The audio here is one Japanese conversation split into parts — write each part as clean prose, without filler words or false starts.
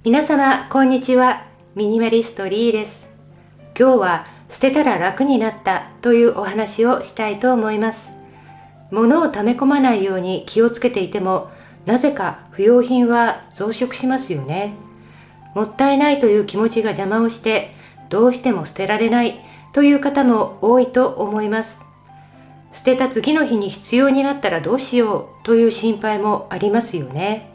皆様こんにちは。ミニマリストリーです。今日は捨てたら楽になったというお話をしたいと思います。物を溜め込まないように気をつけていても、なぜか不要品は増殖しますよね。もったいないという気持ちが邪魔をして、どうしても捨てられないという方も多いと思います。捨てた次の日に必要になったらどうしようという心配もありますよね。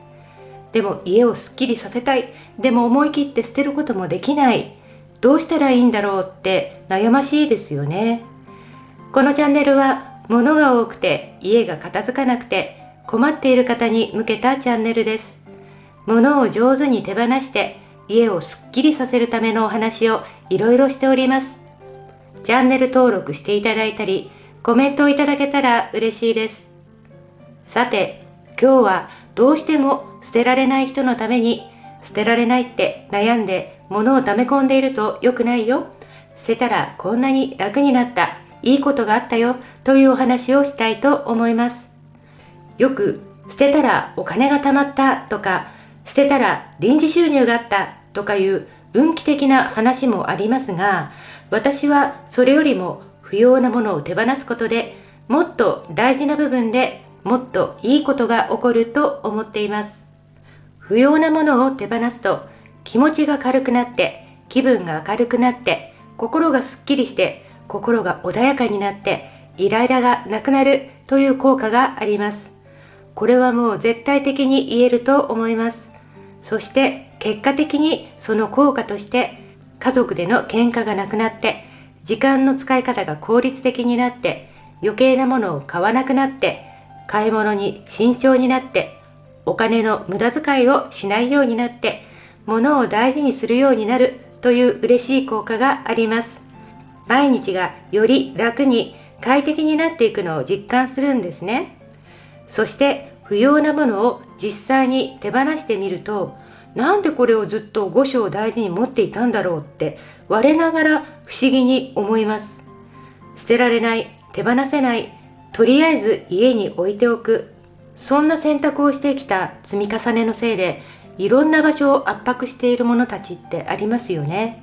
でも家をすっきりさせたい。でも思い切って捨てることもできない。どうしたらいいんだろうって悩ましいですよね。このチャンネルは物が多くて家が片付かなくて困っている方に向けたチャンネルです。物を上手に手放して家をすっきりさせるためのお話をいろいろしております。チャンネル登録していただいたりコメントをいただけたら嬉しいです。さて、今日はどうしても捨てられない人のために、捨てられないって悩んで物を溜め込んでいると良くないよ。捨てたらこんなに楽になった、いいことがあったよというお話をしたいと思います。よく捨てたらお金が貯まったとか、捨てたら臨時収入があったとかいう運気的な話もありますが、私はそれよりも不要なものを手放すことでもっと大事な部分でもっといいことが起こると思っています。不要なものを手放すと気持ちが軽くなって気分が明るくなって心がすっきりして心が穏やかになってイライラがなくなるという効果があります。これはもう絶対的に言えると思います。そして結果的にその効果として家族での喧嘩がなくなって時間の使い方が効率的になって余計なものを買わなくなって買い物に慎重になってお金の無駄遣いをしないようになって物を大事にするようになるという嬉しい効果があります。毎日がより楽に快適になっていくのを実感するんですね。そして不要なものを実際に手放してみると、なんでこれをずっと5章大事に持っていたんだろうって我ながら不思議に思います。捨てられない、手放せない、とりあえず家に置いておく、そんな選択をしてきた積み重ねのせいでいろんな場所を圧迫しているものたちってありますよね。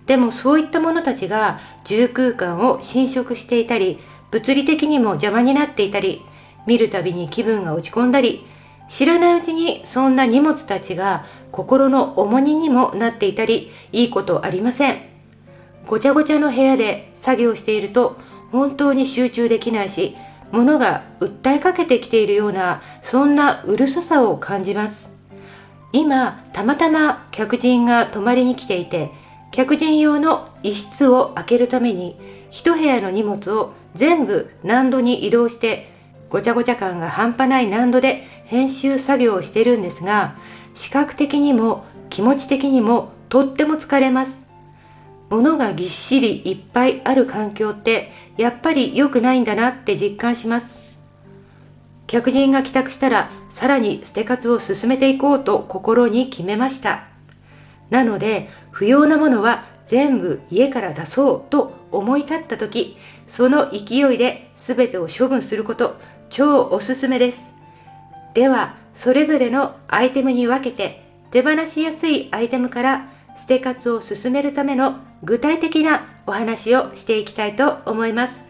でもそういったものたちが住空間を侵食していたり、物理的にも邪魔になっていたり、見るたびに気分が落ち込んだり、知らないうちにそんな荷物たちが心の重荷にもなっていたり、いいことありません。ごちゃごちゃの部屋で作業していると本当に集中できないし、物が訴えかけてきているような、そんなうるささを感じます。今たまたま客人が泊まりに来ていて、客人用の一室を開けるために一部屋の荷物を全部難度に移動して、ごちゃごちゃ感が半端ない難度で編集作業をしているんですが、視覚的にも気持ち的にもとっても疲れます。物がぎっしりいっぱいある環境ってやっぱり良くないんだなって実感します。客人が帰宅したらさらに捨て活を進めていこうと心に決めました。なので不要なものは全部家から出そうと思い立った時、その勢いで全てを処分すること超おすすめです。ではそれぞれのアイテムに分けて手放しやすいアイテムから捨て活を進めるための具体的なお話をしていきたいと思います。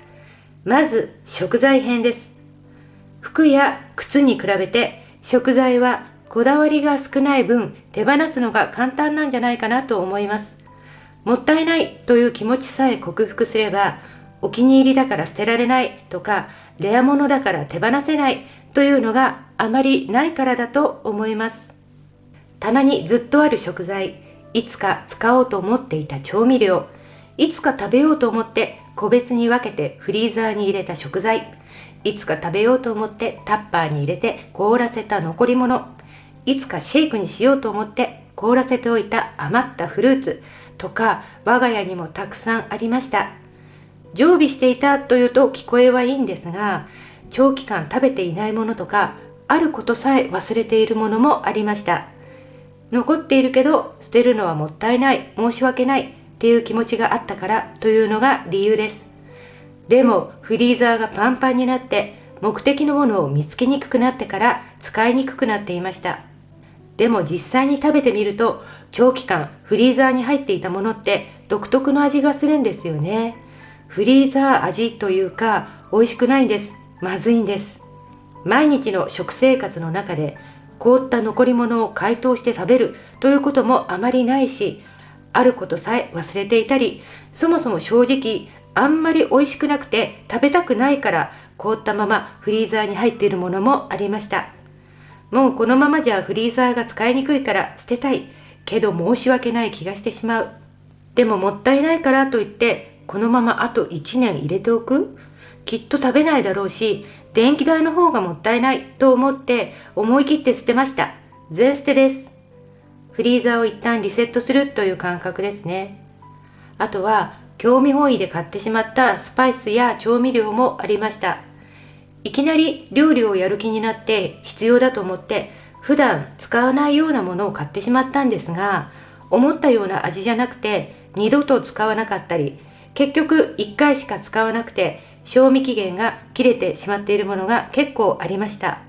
まず食材編です。服や靴に比べて食材はこだわりが少ない分手放すのが簡単なんじゃないかなと思います。もったいないという気持ちさえ克服すれば、お気に入りだから捨てられないとかレア物だから手放せないというのがあまりないからだと思います。棚にずっとある食材、いつか使おうと思っていた調味料、いつか食べようと思って個別に分けてフリーザーに入れた食材、いつか食べようと思ってタッパーに入れて凍らせた残り物、いつかシェイクにしようと思って凍らせておいた余ったフルーツとか、我が家にもたくさんありました。常備していたというと聞こえはいいんですが、長期間食べていないものとか、あることさえ忘れているものもありました。残っているけど捨てるのはもったいない、申し訳ないっていう気持ちがあったからというのが理由です。でもフリーザーがパンパンになって目的のものを見つけにくくなってから使いにくくなっていました。でも実際に食べてみると、長期間フリーザーに入っていたものって独特の味がするんですよね。フリーザー味というか、美味しくないんです。まずいんです。毎日の食生活の中で凍った残り物を解凍して食べるということもあまりないし、あることさえ忘れていたり、そもそも正直あんまり美味しくなくて食べたくないから凍ったままフリーザーに入っているものもありました。もうこのままじゃフリーザーが使いにくいから捨てたいけど申し訳ない気がしてしまう。でももったいないからといってこのままあと1年入れておく？きっと食べないだろうし、電気代の方がもったいないと思って思い切って捨てました。全捨てです。フリーザーを一旦リセットするという感覚ですね。あとは興味本位で買ってしまったスパイスや調味料もありました。いきなり料理をやる気になって必要だと思って普段使わないようなものを買ってしまったんですが、思ったような味じゃなくて二度と使わなかったり、結局1回しか使わなくて賞味期限が切れてしまっているものが結構ありました。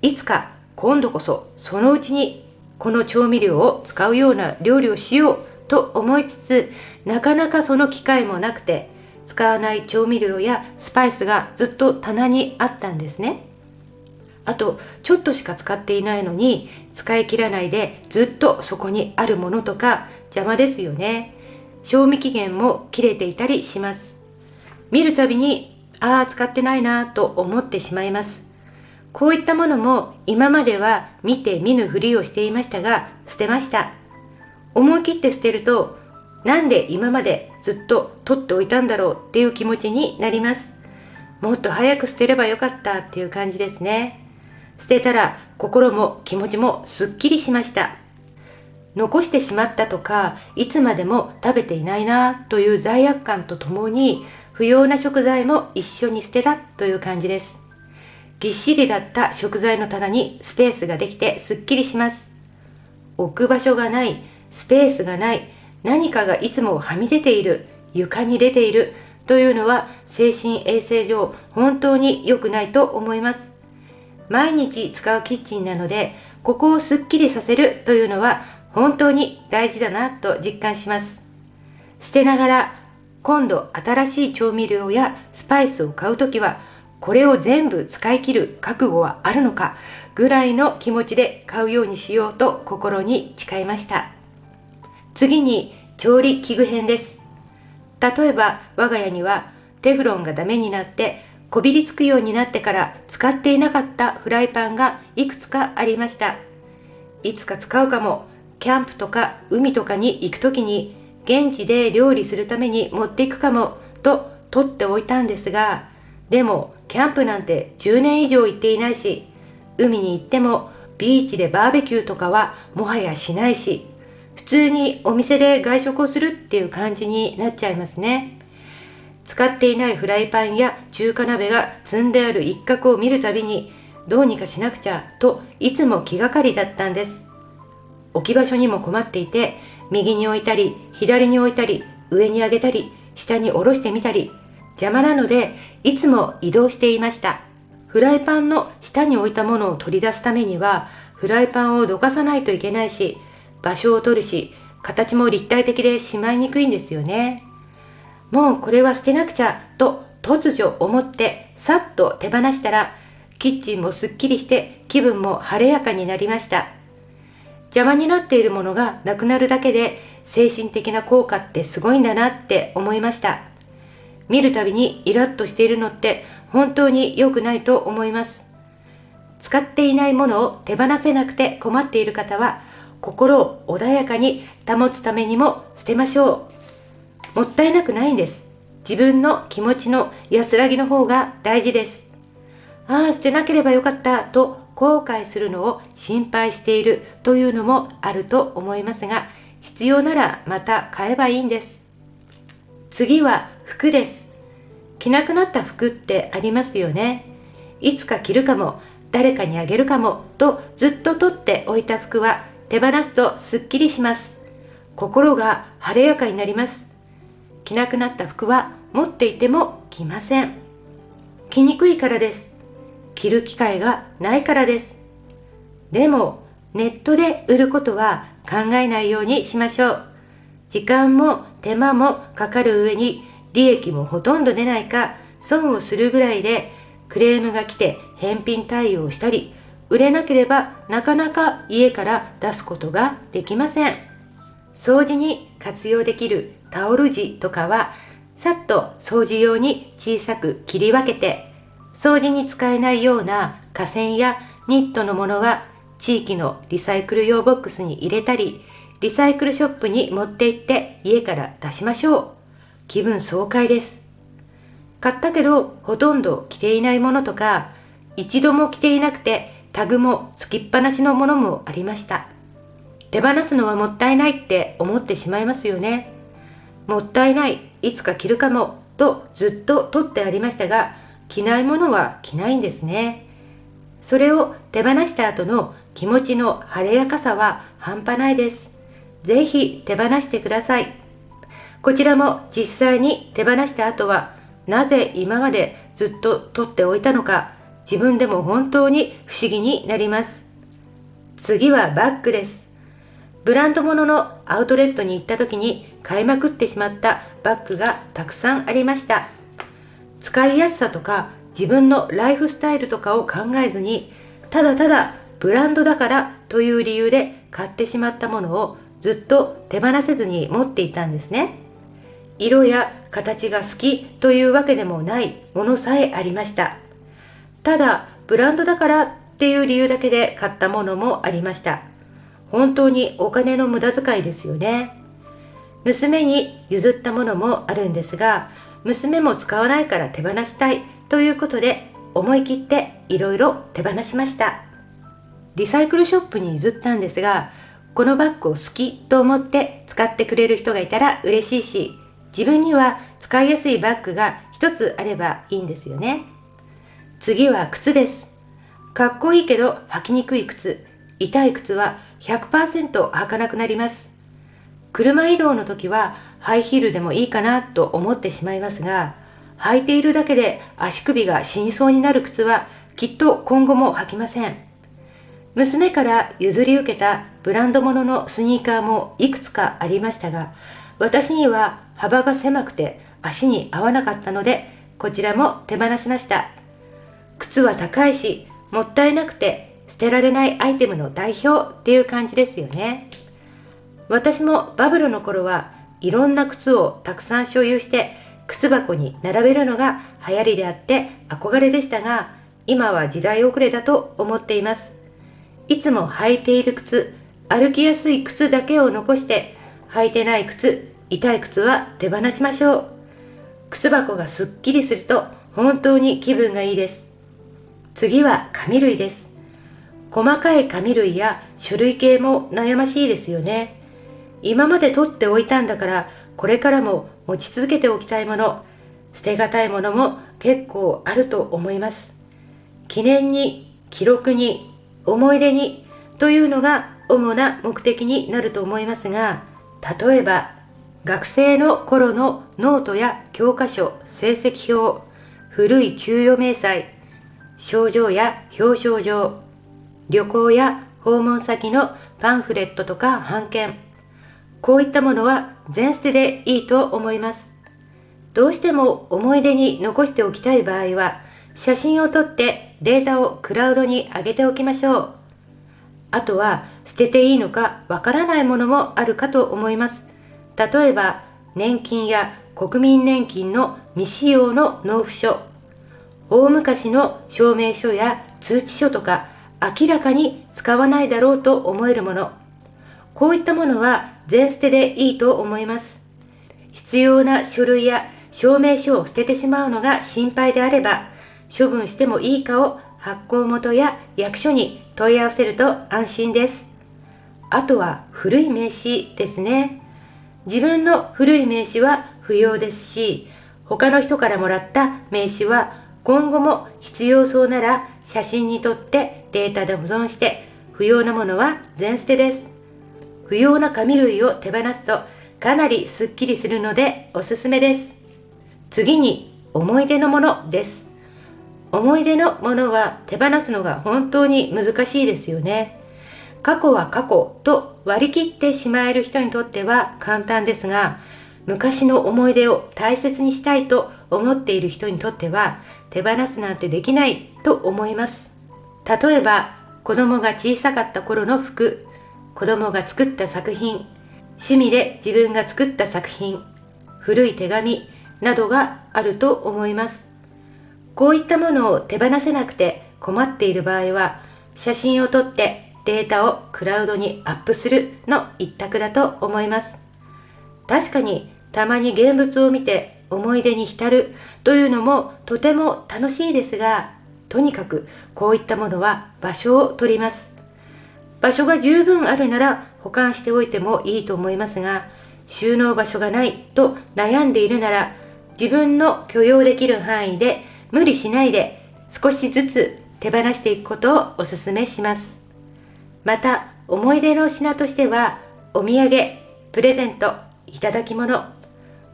いつか今度こそそのうちにこの調味料を使うような料理をしようと思いつつ、なかなかその機会もなくて、使わない調味料やスパイスがずっと棚にあったんですね。あとちょっとしか使っていないのに使い切らないでずっとそこにあるものとか邪魔ですよね。賞味期限も切れていたりします。見るたびに使ってないなと思ってしまいます。こういったものも今までは見て見ぬふりをしていましたが捨てました。思い切って捨てると、なんで今までずっと取っておいたんだろうっていう気持ちになります。もっと早く捨てればよかったっていう感じですね。捨てたら心も気持ちもすっきりしました。残してしまったとか、いつまでも食べていないなという罪悪感とともに、不要な食材も一緒に捨てたという感じです。ぎっしりだった食材の棚にスペースができてすっきりします。置く場所がない、スペースがない、何かがいつもはみ出ている、床に出ているというのは精神衛生上本当に良くないと思います。毎日使うキッチンなので、ここをすっきりさせるというのは本当に大事だなと実感します。捨てながら今度新しい調味料やスパイスを買うときは、これを全部使い切る覚悟はあるのかぐらいの気持ちで買うようにしようと心に誓いました。次に調理器具編です。例えば我が家にはテフロンがダメになってこびりつくようになってから使っていなかったフライパンがいくつかありました。いつか使うかも、キャンプとか海とかに行くときに現地で料理するために持っていくかもと取っておいたんですが、でもキャンプなんて10年以上行っていないし、海に行ってもビーチでバーベキューとかはもはやしないし、普通にお店で外食をするっていう感じになっちゃいますね。使っていないフライパンや中華鍋が積んである一角を見るたびに、どうにかしなくちゃといつも気がかりだったんです。置き場所にも困っていて、右に置いたり左に置いたり上に上げたり下に下ろしてみたり、邪魔なのでいつも移動していました。フライパンの下に置いたものを取り出すためにはフライパンをどかさないといけないし、場所を取るし、形も立体的でしまいにくいんですよね。もうこれは捨てなくちゃと突如思ってさっと手放したら、キッチンもすっきりして気分も晴れやかになりました。邪魔になっているものがなくなるだけで精神的な効果ってすごいんだなって思いました。見るたびにイラッとしているのって本当に良くないと思います。使っていないものを手放せなくて困っている方は、心を穏やかに保つためにも捨てましょう。もったいなくないんです。自分の気持ちの安らぎの方が大事です。捨てなければよかったと後悔するのを心配しているというのもあると思いますが、必要ならまた買えばいいんです。次は服です。着なくなった服ってありますよね。いつか着るかも、誰かにあげるかもとずっと取っておいた服は手放すとすっきりします。心が晴れやかになります。着なくなった服は持っていても着ません。着にくいからです。着る機会がないからです。でもネットで売ることは考えないようにしましょう。時間も手間もかかる上に利益もほとんど出ないか損をするぐらいで、クレームが来て返品対応したり、売れなければなかなか家から出すことができません。掃除に活用できるタオル地とかはさっと掃除用に小さく切り分けて、掃除に使えないような化繊やニットのものは地域のリサイクル用ボックスに入れたり、リサイクルショップに持って行って家から出しましょう。気分爽快です。買ったけどほとんど着ていないものとか、一度も着ていなくてタグもつきっぱなしのものもありました。手放すのはもったいないって思ってしまいますよね。もったいない、いつか着るかもとずっと取ってありましたが、着ないものは着ないんですね。それを手放した後の気持ちの晴れやかさは半端ないです。ぜひ手放してください。こちらも実際に手放した後は、なぜ今までずっと取っておいたのか、自分でも本当に不思議になります。次はバッグです。ブランド物のアウトレットに行った時に買いまくってしまったバッグがたくさんありました。使いやすさとか自分のライフスタイルとかを考えずに、ただただブランドだからという理由で買ってしまったものをずっと手放せずに持っていたんですね。色や形が好きというわけでもないものさえありました。ただブランドだからっていう理由だけで買ったものもありました。本当にお金の無駄遣いですよね。娘に譲ったものもあるんですが、娘も使わないから手放したいということで思い切っていろいろ手放しました。リサイクルショップに譲ったんですが、このバッグを好きと思って使ってくれる人がいたら嬉しいし、自分には使いやすいバッグが一つあればいいんですよね。次は靴です。かっこいいけど履きにくい靴、痛い靴は 100% 履かなくなります。車移動の時はハイヒールでもいいかなと思ってしまいますが、履いているだけで足首が死にそうになる靴はきっと今後も履きません。娘から譲り受けたブランド物のスニーカーもいくつかありましたが、私には幅が狭くて足に合わなかったので、こちらも手放しました。靴は高いし、もったいなくて捨てられないアイテムの代表っていう感じですよね。私もバブルの頃はいろんな靴をたくさん所有して靴箱に並べるのが流行りであって憧れでしたが、今は時代遅れだと思っています。いつも履いている靴、歩きやすい靴だけを残して、履いてない靴、痛い靴は手放しましょう。靴箱がすっきりすると本当に気分がいいです。次は紙類です。細かい紙類や書類系も悩ましいですよね。今まで取っておいたんだから、これからも持ち続けておきたいもの、捨てがたいものも結構あると思います。記念に、記録に、思い出にというのが主な目的になると思いますが、例えば学生の頃のノートや教科書、成績表、古い給与明細、賞状や表彰状、旅行や訪問先のパンフレットとか版権、こういったものは全捨てでいいと思います。どうしても思い出に残しておきたい場合は、写真を撮ってデータをクラウドに上げておきましょう。あとは捨てていいのかわからないものもあるかと思います。例えば年金や国民年金の未使用の納付書、大昔の証明書や通知書とか明らかに使わないだろうと思えるもの、こういったものは全捨てでいいと思います。必要な書類や証明書を捨ててしまうのが心配であれば、処分してもいいかを発行元や役所に問い合わせると安心です。あとは古い名刺ですね。自分の古い名刺は不要ですし、他の人からもらった名刺は今後も必要そうなら写真に撮ってデータで保存して、不要なものは全捨てです。不要な紙類を手放すとかなりすっきりするのでおすすめです。次に思い出のものです。思い出のものは手放すのが本当に難しいですよね。過去は過去と割り切ってしまえる人にとっては簡単ですが、昔の思い出を大切にしたいと思っている人にとっては手放すなんてできないと思います。例えば、子供が小さかった頃の服、子供が作った作品、趣味で自分が作った作品、古い手紙などがあると思います。こういったものを手放せなくて困っている場合は、写真を撮ってデータをクラウドにアップするの一択だと思います。確かにたまに現物を見て思い出に浸るというのもとても楽しいですが、とにかくこういったものは場所を取ります。場所が十分あるなら保管しておいてもいいと思いますが、収納場所がないと悩んでいるなら、自分の許容できる範囲で無理しないで少しずつ手放していくことをお勧めします。また、思い出の品としては、お土産、プレゼント、いただき物、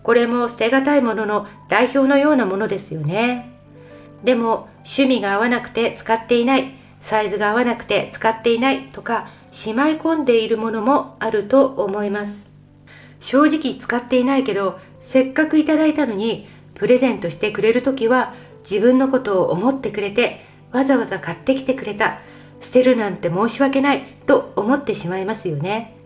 これも捨てがたいものの代表のようなものですよね。でも趣味が合わなくて使っていない、サイズが合わなくて使っていないとか、しまい込んでいるものもあると思います。正直使っていないけど、せっかくいただいたのにプレゼントしてくれるときは自分のことを思ってくれてわざわざ買ってきてくれた、捨てるなんて申し訳ないと思ってしまいますよね。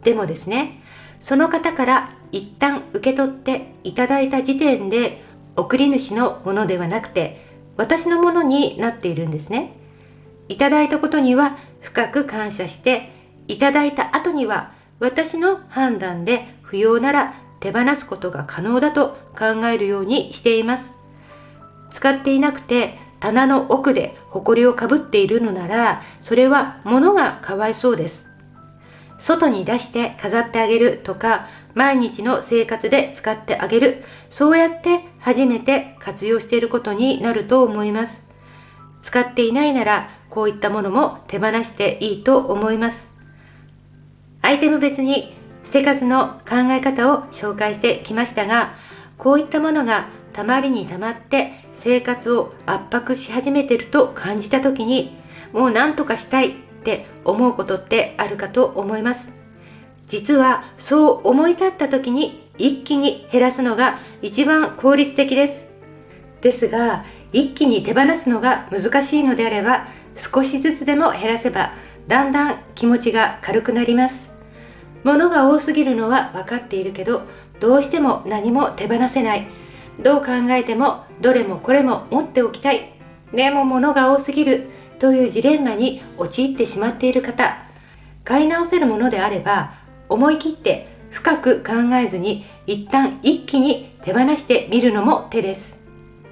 でもですね、その方から一旦受け取っていただいた時点で送り主のものではなくて私のものになっているんですね。いただいたことには深く感謝して、いただいた後には私の判断で不要なら手放すことが可能だと考えるようにしています。使っていなくて棚の奥で埃をかぶっているのなら、それは物がかわいそうです。外に出して飾ってあげるとか、毎日の生活で使ってあげる、そうやって初めて活用していることになると思います。使っていないならこういったものも手放していいと思います。アイテム別に生活の考え方を紹介してきましたが、こういったものがたまりにたまって生活を圧迫し始めていると感じた時に、もう何とかしたいって思うことってあるかと思います。実はそう思い立った時に一気に減らすのが一番効率的です。ですが、一気に手放すのが難しいのであれば、少しずつでも減らせばだんだん気持ちが軽くなります。物が多すぎるのは分かっているけど、どうしても何も手放せない。どう考えてもどれもこれも持っておきたい。でも物が多すぎるというジレンマに陥ってしまっている方、買い直せるものであれば思い切って深く考えずに一旦一気に手放してみるのも手です。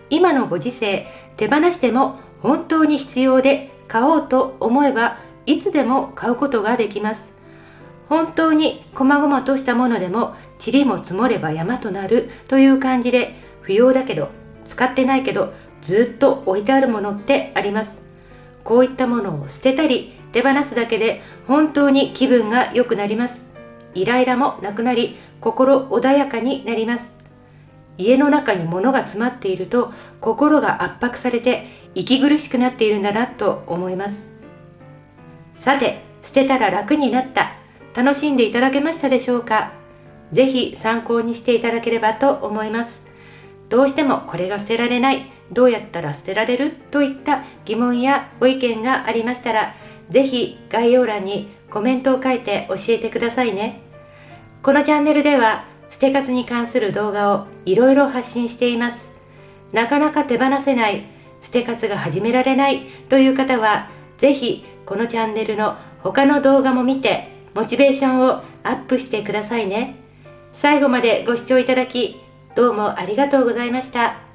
今のご時世、手放しても本当に必要で買おうと思えばいつでも買うことができます。本当に細々としたものでも塵も積もれば山となるという感じで、不要だけど使ってないけどずっと置いてあるものってあります。こういったものを捨てたり手放すだけで本当に気分が良くなります。イライラもなくなり、心穏やかになります。家の中に物が詰まっていると心が圧迫されて息苦しくなっているんだなと思います。さて、捨てたら楽になった、楽しんでいただけましたでしょうか。ぜひ参考にしていただければと思います。どうしてもこれが捨てられない、どうやったら捨てられるといった疑問やご意見がありましたら、ぜひ概要欄にコメントを書いて教えてくださいね。このチャンネルでは捨て活に関する動画をいろいろ発信しています。なかなか手放せない、捨て活が始められないという方は、ぜひこのチャンネルの他の動画も見てモチベーションをアップしてくださいね。最後までご視聴いただきどうもありがとうございました。